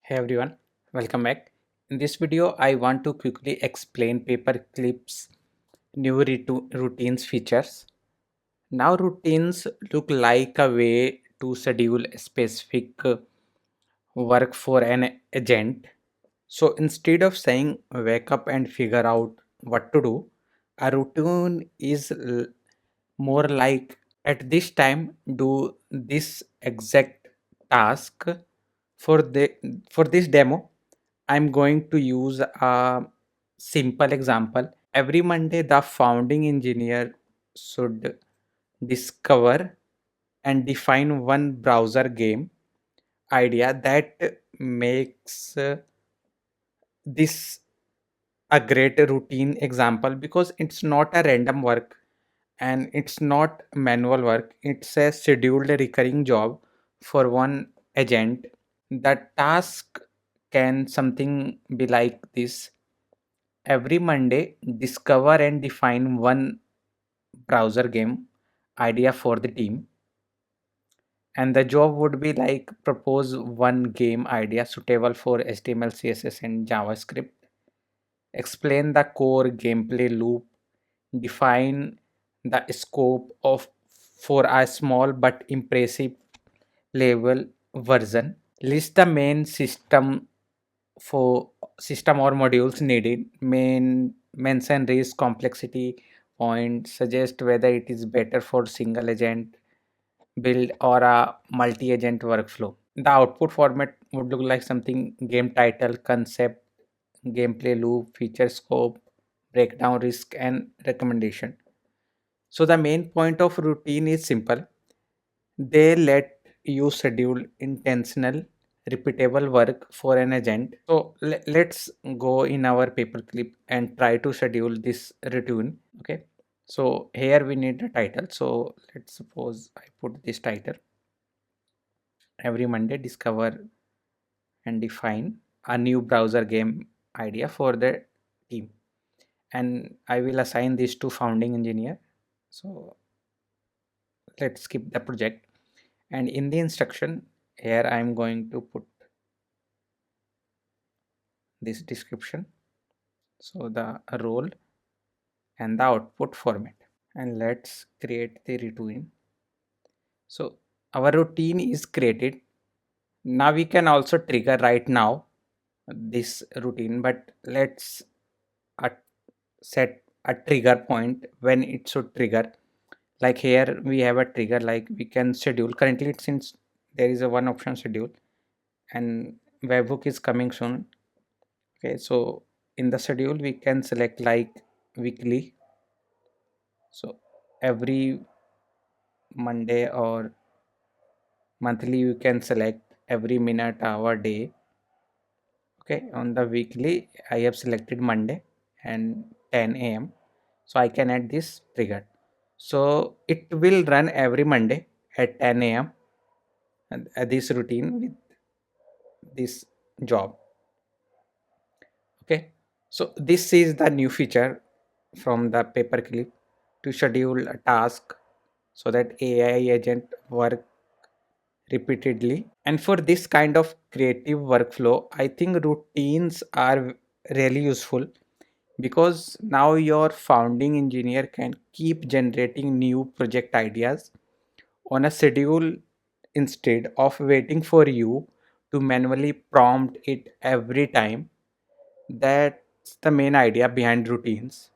Hey everyone, welcome back. In this video, I want to quickly explain Paperclip's new routines features. Now, routines look like a way to schedule specific work for an agent. So instead of saying wake up and figure out what to do, a routine is more like at this time do this exact task. For this demo, I'm going to use a simple example. Every Monday, the founding engineer should discover and define one browser game idea that makes this a great routine example because it's not a random work and it's not manual work. It's a scheduled recurring job for one agent. The task can something be like this: every Monday, discover and define one browser game idea for the team. And the job would be like propose one game idea suitable for HTML, CSS, and JavaScript. Explain the core gameplay loop. Define the scope of for a small but impressive level version. List the main for system or modules needed. Mention risk, complexity point, suggest whether it is better for single agent build or a multi-agent workflow. The output format would look like something: game title, concept, gameplay loop, feature scope, breakdown, risk, and recommendation. So the main point of routine is simple. They let you schedule intentional, repeatable work for an agent. So let's go in our paperclip and try to schedule this routine. Okay. So here we need a title. So let's suppose I put this title: every Monday, discover and define a new browser game idea for the team. And I will assign this to founding engineer. So let's skip the project. And in the instruction, here I am going to put this description, so the role and the output format. And let's create the routine. So our routine is created. Now we can also trigger right now this routine, but let's uh, set a trigger point when it should trigger. Like here we have a trigger, like we can schedule. Currently, since there is a one option schedule and webhook is coming soon. Okay, so in the schedule we can select like weekly. So every Monday or monthly you can select every minute, hour, day. Okay, on the weekly I have selected Monday and 10 a.m. So I can add this trigger. So it will run every Monday at 10 a.m. and this routine with this job. Okay, so this is the new feature from the paperclip to schedule a task so that AI agent work repeatedly. And for this kind of creative workflow, I think routines are really useful because now your founding engineer can keep generating new project ideas on a schedule instead of waiting for you to manually prompt it every time. That's the main idea behind routines.